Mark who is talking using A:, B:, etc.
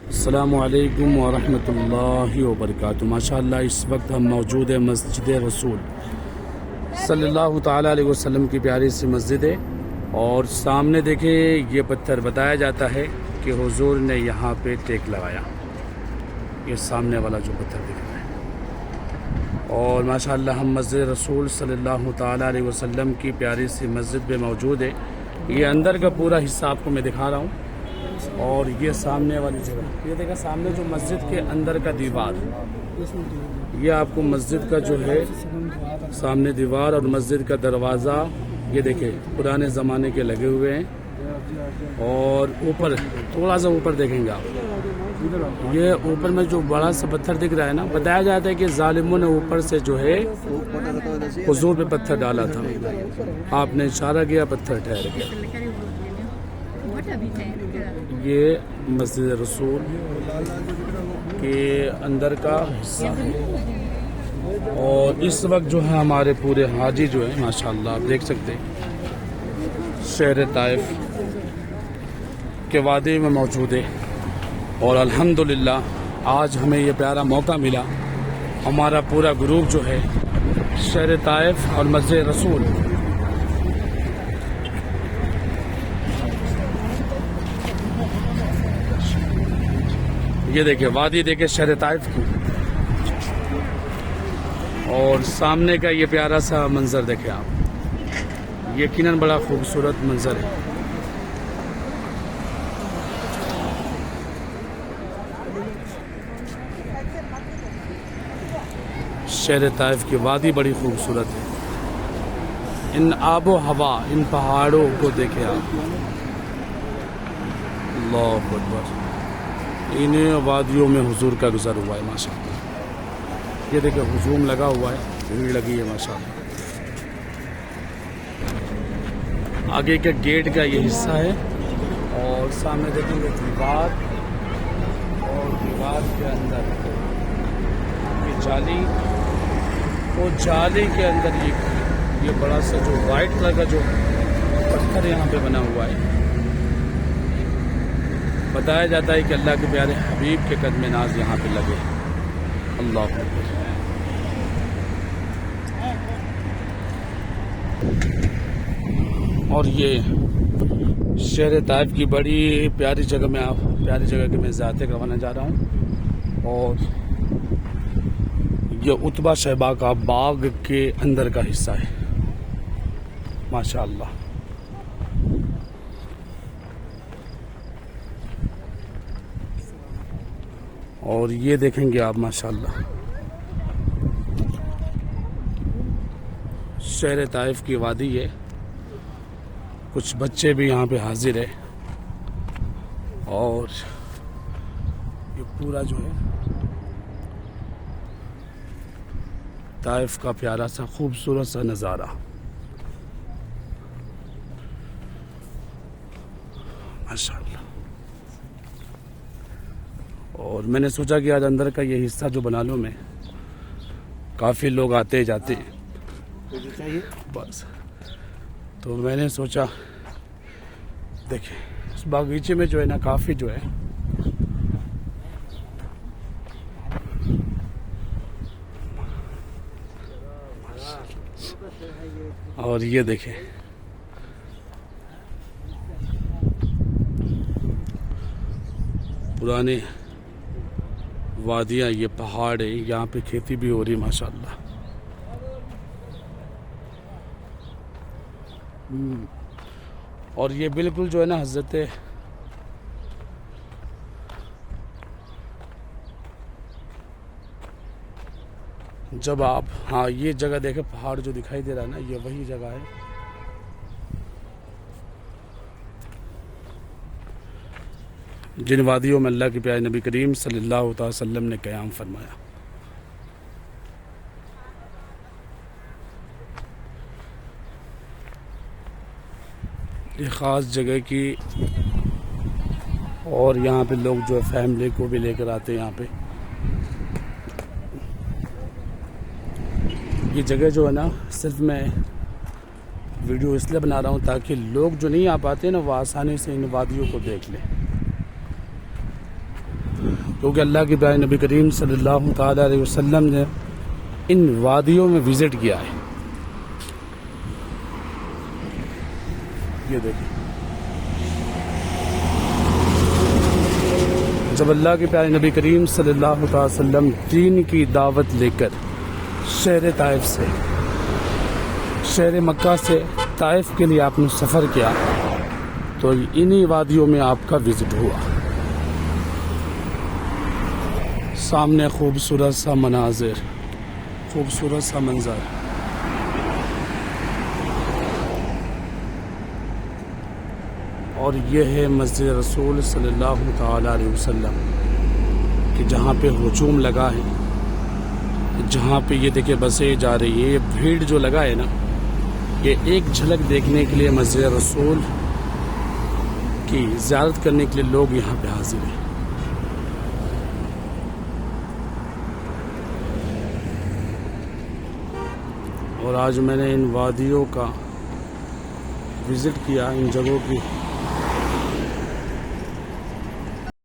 A: अस्सलामु अलैकुम वरहमतुल्लाहि वबरकातुहू। माशाअल्लाह इस वक्त हम मौजूद है मस्जिद रसूल सल्लल्लाहु ताला अलैहि वसल्लम की प्यारी सी मस्जिद है। और सामने देखिए ये पत्थर बताया जाता है कि हुजूर ने यहाँ पे टेक लगाया। ये सामने वाला जो पत्थर दिख रहा है। और माशाअल्लाह हम मस्जिद रसूल सल्लल्लाहु ताला अलैहि वसल्लम की प्यारी सी मस्जिद पे मौजूद है। ये अंदर का पूरा हिस्सा आपको मैं दिखा रहा हूँ। और ये सामने वाली जगह, ये देखा सामने जो मस्जिद के अंदर का दीवार, ये आपको मस्जिद का जो है सामने दीवार और मस्जिद का दरवाज़ा, ये देखे पुराने ज़माने के लगे हुए हैं। और ऊपर थोड़ा सा ऊपर देखेंगे आप, ये ऊपर में जो बड़ा सा पत्थर दिख रहा है ना, बताया जाता है कि जालिमों ने ऊपर से जो है हुजूर पे पत्थर डाला था। आपने इशारा किया, पत्थर ठहर गया। ये मस्जिद रसूल के अंदर का हिस्सा है। और इस वक्त जो है हमारे पूरे हाजी जो है माशाअल्लाह आप देख सकते हैं शहर ताइफ के वादी में मौजूद है। और अल्हम्दुलिल्लाह आज हमें ये प्यारा मौका मिला, हमारा पूरा ग्रुप जो है शहर ताइफ और मस्जिद रसूल, ये देखिए वादी देखे शहर ताइफ की, और सामने का ये प्यारा सा मंजर देखे आप, यकीनन बड़ा खूबसूरत मंजर है। शहर ताइफ की वादी बड़ी खूबसूरत है। इन आबो हवा, इन पहाड़ों को देखे आप, अल्लाहु अकबर। इन्हीं वादियों में हुजूर का गुज़र हुआ है माशाअल्लाह। ये देखिए हुजूम लगा हुआ है, भीड़ लगी है माशाअल्लाह। आगे के गेट का ये हिस्सा है। और सामने देखेंगे दीवार, और दीवार के अंदर ये जाली, वो जाली के अंदर ये बड़ा सा जो वाइट कलर का जो पत्थर यहाँ पे बना हुआ है। बताया जाता है कि अल्लाह के प्यारे हबीब के कदम नाज यहाँ पे लगे। अल्लाह अकबर। और ये शहर ताइफ की बड़ी प्यारी जगह में, प्यारी जगह के मैं ज़ाते करवाने जा रहा हूँ। और ये उतबा शहबा का बाग के अंदर का हिस्सा है माशाअल्लाह। और ये देखेंगे आप माशाअल्लाह शहर ताइफ की वादी है। कुछ बच्चे भी यहाँ पे हाजिर है। और ये पूरा जो है ताइफ का प्यारा सा खूबसूरत सा नज़ारा माशाअल्लाह। और मैंने सोचा कि आज अंदर का ये हिस्सा जो बना लूँ मैं, काफ़ी लोग आते जाते हैं बस, तो मैंने सोचा देखिए इस बागीचे में जो है ना काफ़ी जो है और ये देखें पुराने वादियाँ, ये पहाड़ है, यहाँ पे खेती भी हो रही माशाअल्लाह। और ये बिल्कुल जो है ना हज़रत जब आप, हाँ ये जगह देखें, पहाड़ जो दिखाई दे रहा है ना, ये वही जगह है जिन वादियों में अल्लाह के प्यारे नबी करीम सल्लल्लाहु अलैहि वसल्लम ने क़याम फरमाया। ये ख़ास जगह की, और यहाँ पे लोग जो है फैमिली को भी लेकर आते हैं यहाँ पे। ये जगह जो है ना, सिर्फ मैं वीडियो इसलिए बना रहा हूँ ताकि लोग जो नहीं आ पाते ना वो आसानी से इन वादियों को देख लें। क्योंकि अल्लाह के प्यारे नबी करीम सल्लल्लाहु ताला अलैहि वसल्लम ने इन वादियों में विज़िट किया है। ये देखिए, जब अल्लाह के प्यारे नबी करीम सल्लल्लाहु अलैहि वसल्लम दीन की दावत लेकर शहर ताइफ से, शहर मक्का से ताइफ के लिए आपने सफ़र किया, तो इन्हीं वादियों में आपका विज़िट हुआ। सामने खूबसूरत सा मनाजिर, खूबसूरत सा मंजर। और ये है मस्जिद रसूल सल्लल्लाहु ताला अलैहि वसल्लम कि जहाँ पे हुजूम लगा है, जहाँ पे ये देखिए बसें जा रही है, ये भीड़ जो लगा है ना, ये एक झलक देखने के लिए मस्जिद रसूल की ज़ियारत करने के लिए लोग यहाँ पे हाजिर हैं। और आज मैंने इन वादियों का विज़िट किया, इन जगहों की